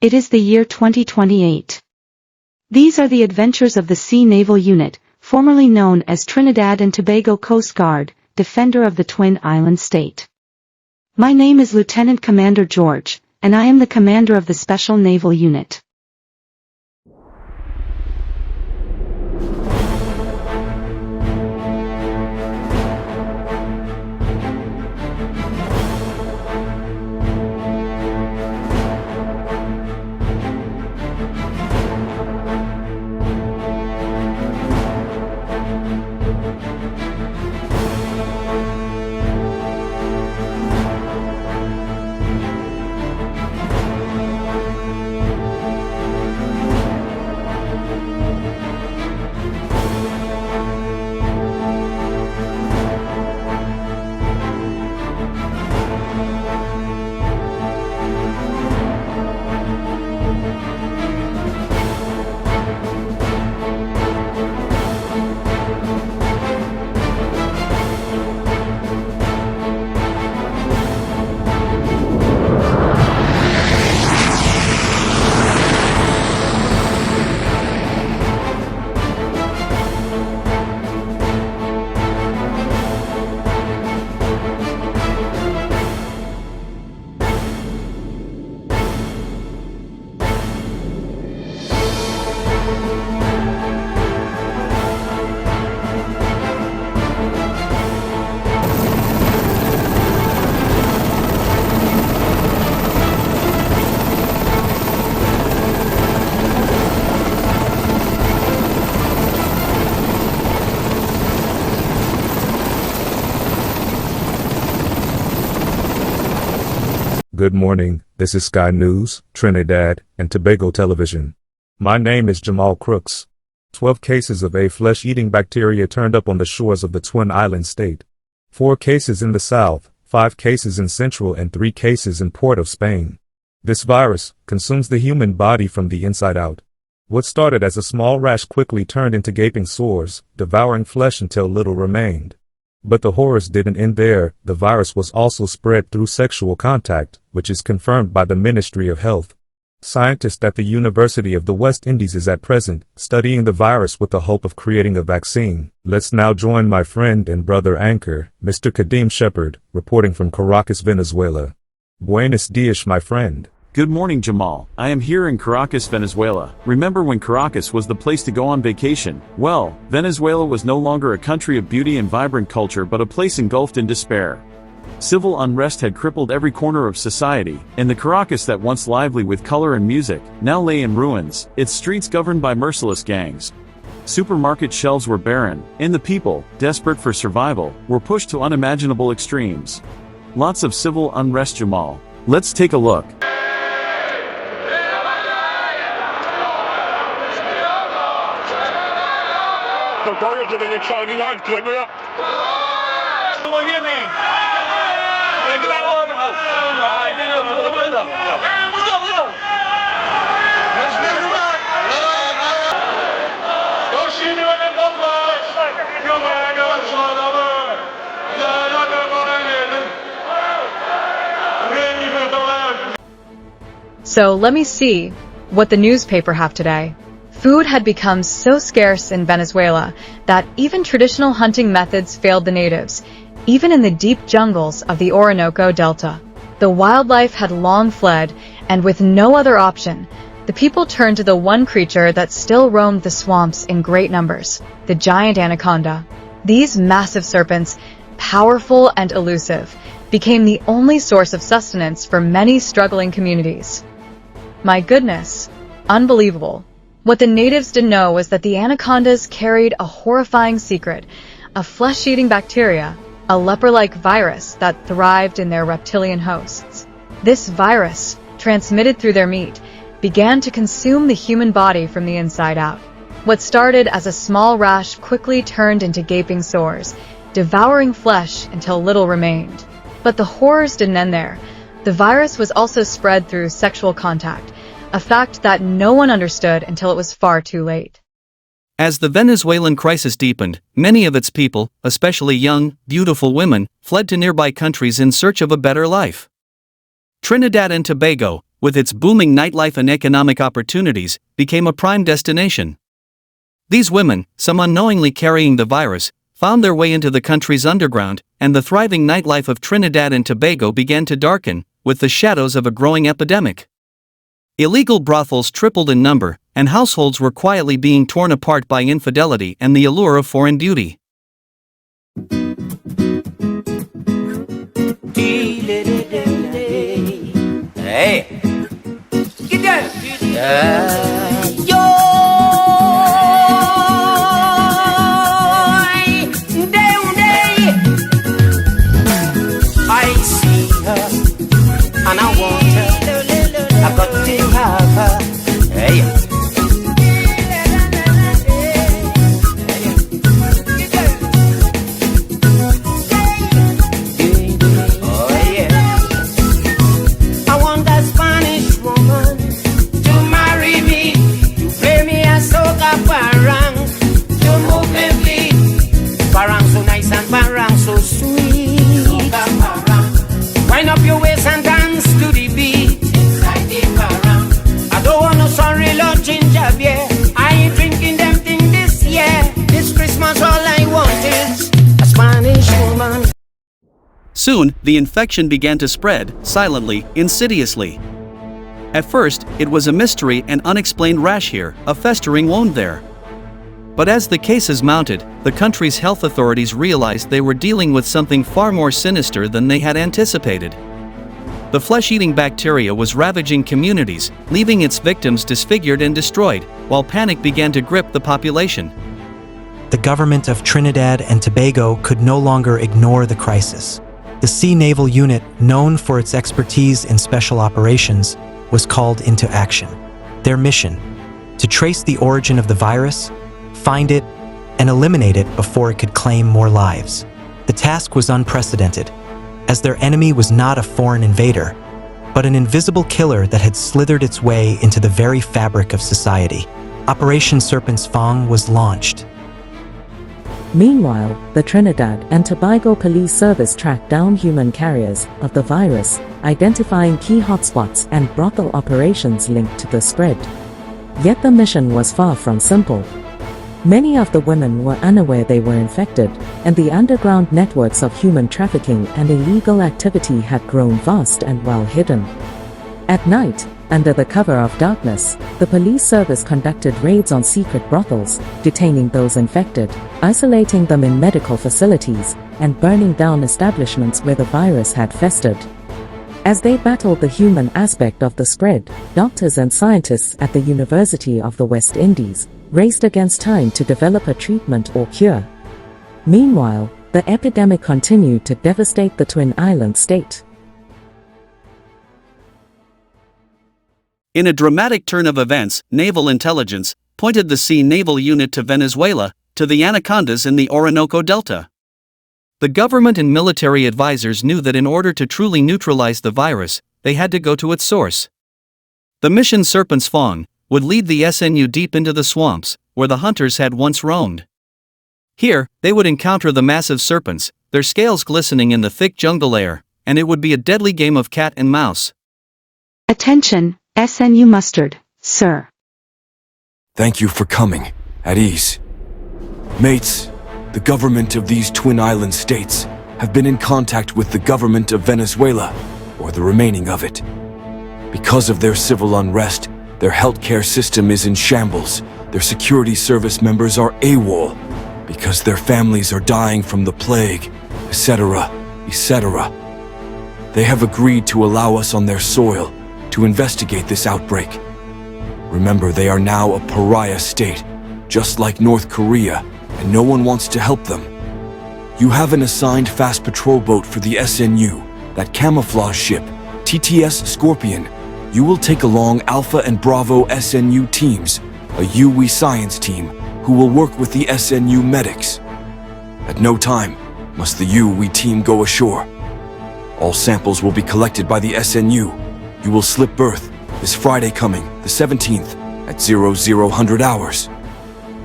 It is the year 2028. These are the adventures of the Sea Naval Unit, formerly known as Trinidad and Tobago Coast Guard, defender of the Twin Island state. My name is Lieutenant Commander George, and I am the commander of the Special Naval Unit. Good morning, this is Sky News, Trinidad, and Tobago Television. My name is Jamal Crooks. 12 cases of a flesh-eating bacteria turned up on the shores of the Twin Island state. 4 cases in the south, 5 cases in Central and 3 cases in Port of Spain. This virus consumes the human body from the inside out. What started as a small rash quickly turned into gaping sores, devouring flesh until little remained. But the horrors didn't end there. The virus was also spread through sexual contact, which is confirmed by the Ministry of Health. Scientists at the University of the West Indies is at present studying the virus with the hope of creating a vaccine. Let's now join my friend and brother anchor, Mr. Kadeem Shepard, reporting from Caracas, Venezuela. Buenos dias, my friend. Good morning, Jamal. I am here in Caracas, Venezuela. Remember when Caracas was the place to go on vacation? Well, Venezuela was no longer a country of beauty and vibrant culture but a place engulfed in despair. Civil unrest had crippled every corner of society, and the Caracas that once lively with color and music, now lay in ruins, its streets governed by merciless gangs. Supermarket shelves were barren, and the people, desperate for survival, were pushed to unimaginable extremes. Lots of civil unrest, Jamal. Let's take a look. So let me see what the newspaper have today. Food had become so scarce in Venezuela that even traditional hunting methods failed the natives, even in the deep jungles of the Orinoco Delta. The wildlife had long fled, and with no other option, the people turned to the one creature that still roamed the swamps in great numbers, the giant anaconda. These massive serpents, powerful and elusive, became the only source of sustenance for many struggling communities. My goodness, unbelievable. What the natives didn't know was that the anacondas carried a horrifying secret, a flesh-eating bacteria, a leper-like virus that thrived in their reptilian hosts. This virus, transmitted through their meat, began to consume the human body from the inside out. What started as a small rash quickly turned into gaping sores, devouring flesh until little remained. But the horrors didn't end there. The virus was also spread through sexual contact, a fact that no one understood until it was far too late. As the Venezuelan crisis deepened, many of its people, especially young, beautiful women, fled to nearby countries in search of a better life. Trinidad and Tobago, with its booming nightlife and economic opportunities, became a prime destination. These women, some unknowingly carrying the virus, found their way into the country's underground, and the thriving nightlife of Trinidad and Tobago began to darken, with the shadows of a growing epidemic. Illegal brothels tripled in number, and households were quietly being torn apart by infidelity and the allure of foreign beauty. Hey, get down. Yo, day. I see her and I want her. I got to have her. Hey. Parang so sweet. Wind up your waist and dance to the beat. I don't want no sorry Lord ginger beer. I ain't drinking them thing this year. This Christmas all I want is a Spanish woman. Soon, the infection began to spread, silently, insidiously. At first, it was a mystery and unexplained rash here, a festering wound there. But as the cases mounted, the country's health authorities realized they were dealing with something far more sinister than they had anticipated. The flesh-eating bacteria was ravaging communities, leaving its victims disfigured and destroyed, while panic began to grip the population. The government of Trinidad and Tobago could no longer ignore the crisis. The Sea Naval Unit, known for its expertise in special operations, was called into action. Their mission: to trace the origin of the virus, find it, and eliminate it before it could claim more lives. The task was unprecedented, as their enemy was not a foreign invader, but an invisible killer that had slithered its way into the very fabric of society. Operation Serpent's Fang was launched. Meanwhile, the Trinidad and Tobago Police Service tracked down human carriers of the virus, identifying key hotspots and brothel operations linked to the spread. Yet the mission was far from simple. Many of the women were unaware they were infected, and the underground networks of human trafficking and illegal activity had grown vast and well hidden. At night, under the cover of darkness, the police service conducted raids on secret brothels, detaining those infected, isolating them in medical facilities, and burning down establishments where the virus had festered. As they battled the human aspect of the spread, doctors and scientists at the University of the West Indies raced against time to develop a treatment or cure. Meanwhile, the epidemic continued to devastate the Twin Island state. In a dramatic turn of events, naval intelligence pointed the Sea Naval Unit to Venezuela, to the anacondas in the Orinoco Delta. The government and military advisors knew that in order to truly neutralize the virus, they had to go to its source. The mission Serpent's Fang would lead the SNU deep into the swamps, where the hunters had once roamed. Here, they would encounter the massive serpents, their scales glistening in the thick jungle air, and it would be a deadly game of cat and mouse. Attention, SNU mustard, sir. Thank you for coming, at ease. Mates, the government of these Twin Island states have been in contact with the government of Venezuela, or the remaining of it. Because of their civil unrest, their healthcare system is in shambles, their security service members are AWOL, because their families are dying from the plague, etc., etc. They have agreed to allow us on their soil to investigate this outbreak. Remember, they are now a pariah state, just like North Korea, and no one wants to help them. You have an assigned fast patrol boat for the SNU, that camouflage ship, TTS Scorpion. You will take along Alpha and Bravo SNU teams, a UE science team, who will work with the SNU medics. At no time must the UE team go ashore. All samples will be collected by the SNU. You will slip berth this Friday coming, the 17th, at 0000 hours.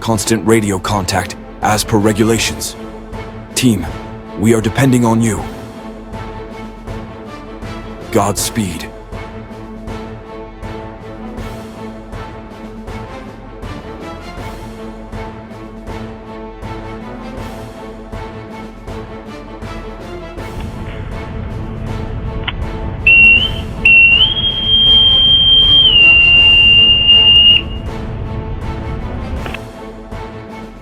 Constant radio contact as per regulations. Team, we are depending on you. Godspeed.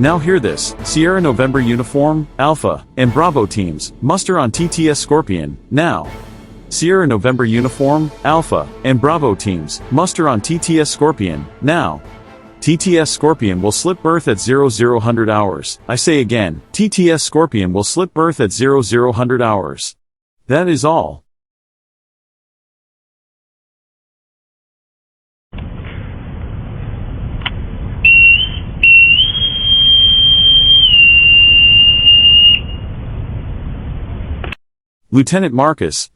Now hear this, Sierra November Uniform, Alpha, and Bravo teams, muster on TTS Scorpion, now. Sierra November Uniform, Alpha, and Bravo teams, muster on TTS Scorpion, now. TTS Scorpion will slip berth at 0000 hours. I say again, TTS Scorpion will slip berth at 0000 hours. That is all. Lieutenant Marcus,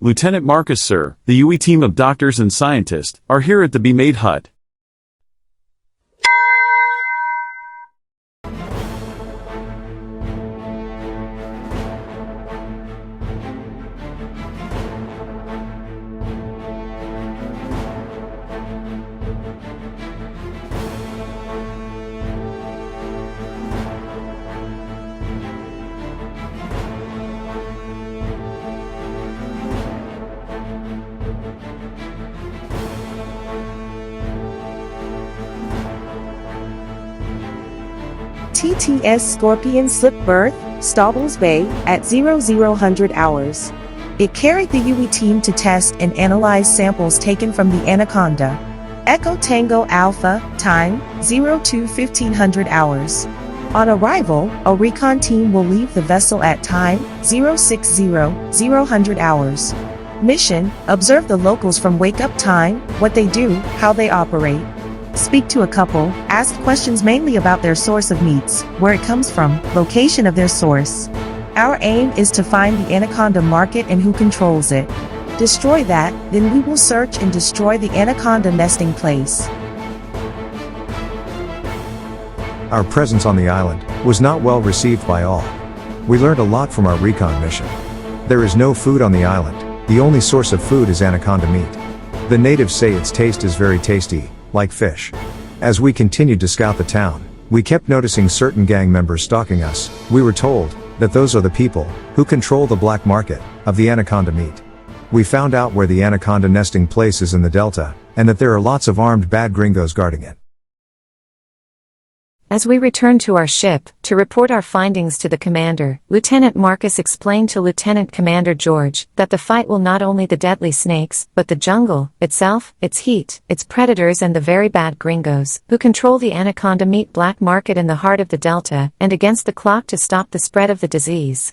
sir, the UE team of doctors and scientists, are here at the Be Made hut. TTS Scorpion slipped berth, Stables Bay, at 0000 hours. It carried the UE team to test and analyze samples taken from the Anaconda. Echo Tango Alpha, time, 02:1500 hours. On arrival, a recon team will leave the vessel at time, 06:00 hours. Mission, observe the locals from wake-up time, what they do, how they operate. Speak to a couple, ask questions mainly about their source of meats, where it comes from, location of their source. Our aim is to find the Anaconda market and who controls it. Destroy that, then we will search and destroy the Anaconda nesting place. Our presence on the island was not well received by all. We learned a lot from our recon mission. There is no food on the island, the only source of food is anaconda meat. The natives say its taste is very tasty, like fish. As we continued to scout the town, we kept noticing certain gang members stalking us. We were told that those are the people who control the black market of the anaconda meat. We found out where the anaconda nesting place is in the delta, and that there are lots of armed bad gringos guarding it. As we returned to our ship, to report our findings to the commander, Lieutenant Marcus explained to Lieutenant Commander George that the fight will not only the deadly snakes, but the jungle, itself, its heat, its predators and the very bad gringos, who control the anaconda meat black market in the heart of the delta, and against the clock to stop the spread of the disease.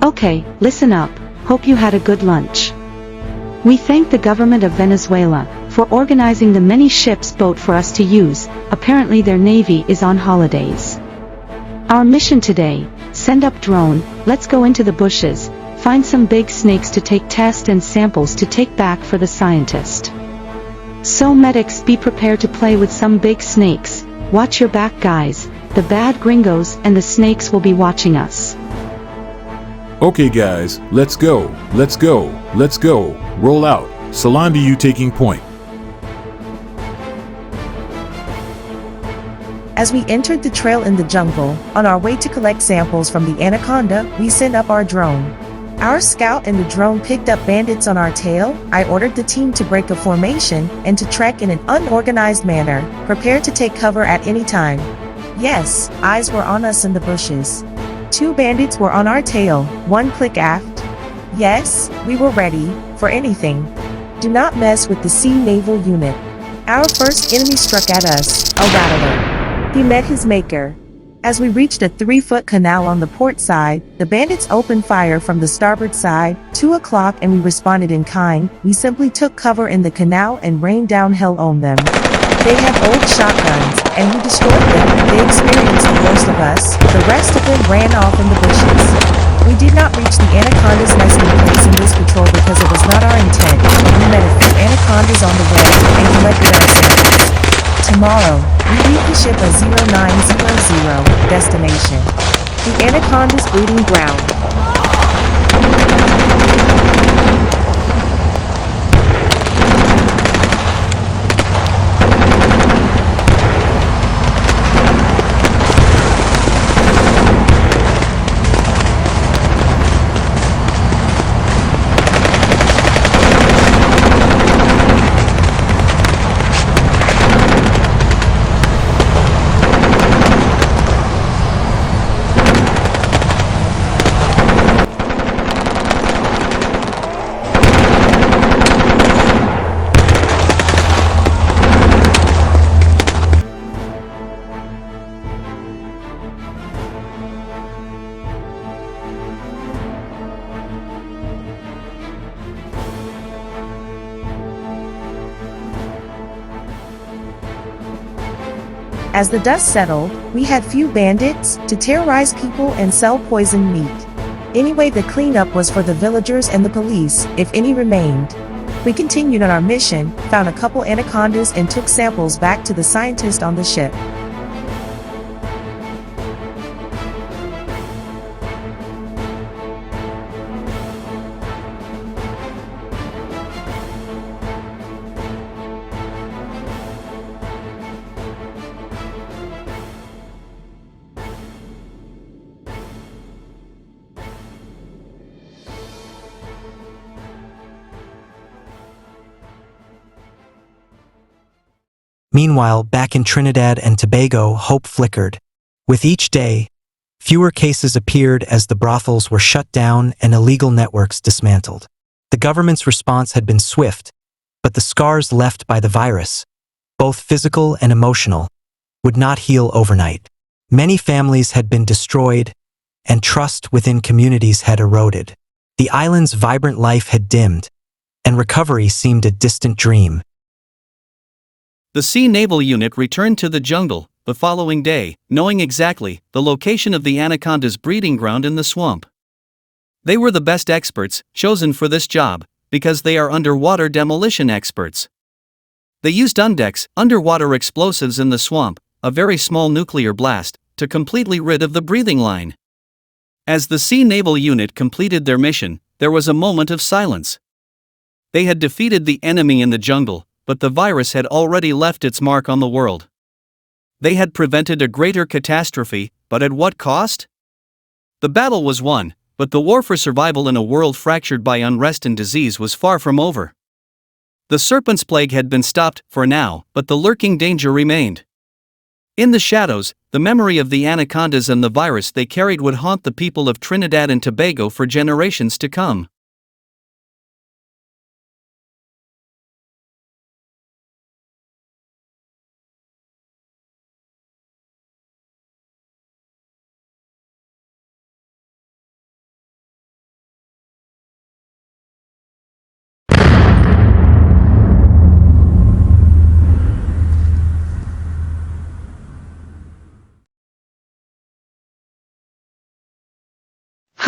Okay, listen up, hope you had a good lunch. We thank the government of Venezuela for organizing the many ships boat for us to use. Apparently their navy is on holidays. Our mission today, send up drone, let's go into the bushes, find some big snakes to take tests and samples to take back for the scientist. So medics, be prepared to play with some big snakes. Watch your back guys, the bad gringos and the snakes will be watching us. Okay guys, let's go, roll out. Salon to you taking point. As we entered the trail in the jungle, on our way to collect samples from the anaconda, we sent up our drone. Our scout and the drone picked up bandits on our tail. I ordered the team to break a formation and to trek in an unorganized manner, prepared to take cover at any time. Yes, eyes were on us in the bushes. 2 bandits were on our tail, 1 click aft. Yes, we were ready, for anything. Do not mess with the Sea Naval Unit. Our first enemy struck at us, a rattler. He met his maker. As we reached a 3-foot canal on the port side, the bandits opened fire from the starboard side, 2 o'clock, and we responded in kind. We simply took cover in the canal and rained down hell on them. They had old shotguns, and we destroyed them. They experienced the worst of us. The rest of them ran off in the bushes. We did not reach the anaconda's nesting place in this patrol because it was not our intent. We met a few anacondas on the way and collected our samples. Tomorrow, we leave the ship at 0900 destination. The anaconda's breeding ground. As the dust settled, we had few bandits to terrorize people and sell poisoned meat. Anyway, the cleanup was for the villagers and the police, if any remained. We continued on our mission, found a couple anacondas and took samples back to the scientist on the ship. Meanwhile, back in Trinidad and Tobago, hope flickered. With each day, fewer cases appeared as the brothels were shut down and illegal networks dismantled. The government's response had been swift, but the scars left by the virus, both physical and emotional, would not heal overnight. Many families had been destroyed, and trust within communities had eroded. The island's vibrant life had dimmed, and recovery seemed a distant dream. The Sea Naval Unit returned to the jungle the following day, knowing exactly the location of the anaconda's breeding ground in the swamp. They were the best experts chosen for this job because they are underwater demolition experts. They used Undex, underwater explosives in the swamp, a very small nuclear blast, to completely rid of the breathing line. As the Sea Naval Unit completed their mission, there was a moment of silence. They had defeated the enemy in the jungle, but the virus had already left its mark on the world. They had prevented a greater catastrophe, but at what cost? The battle was won, but the war for survival in a world fractured by unrest and disease was far from over. The Serpent's plague had been stopped for now, but the lurking danger remained. In the shadows, the memory of the anacondas and the virus they carried would haunt the people of Trinidad and Tobago for generations to come.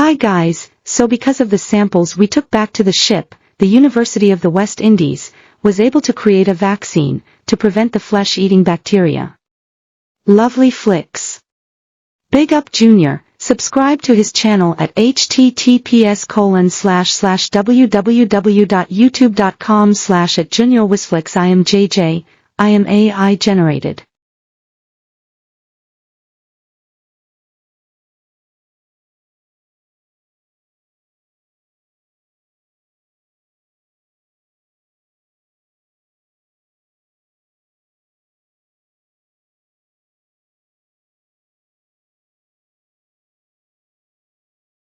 Hi guys, so because of the samples we took back to the ship, the University of the West Indies was able to create a vaccine to prevent the flesh-eating bacteria. Lovely flicks. Big up Junior, subscribe to his channel at https://www.youtube.com/@JuniorWisflix. I am JJ, I am AI generated.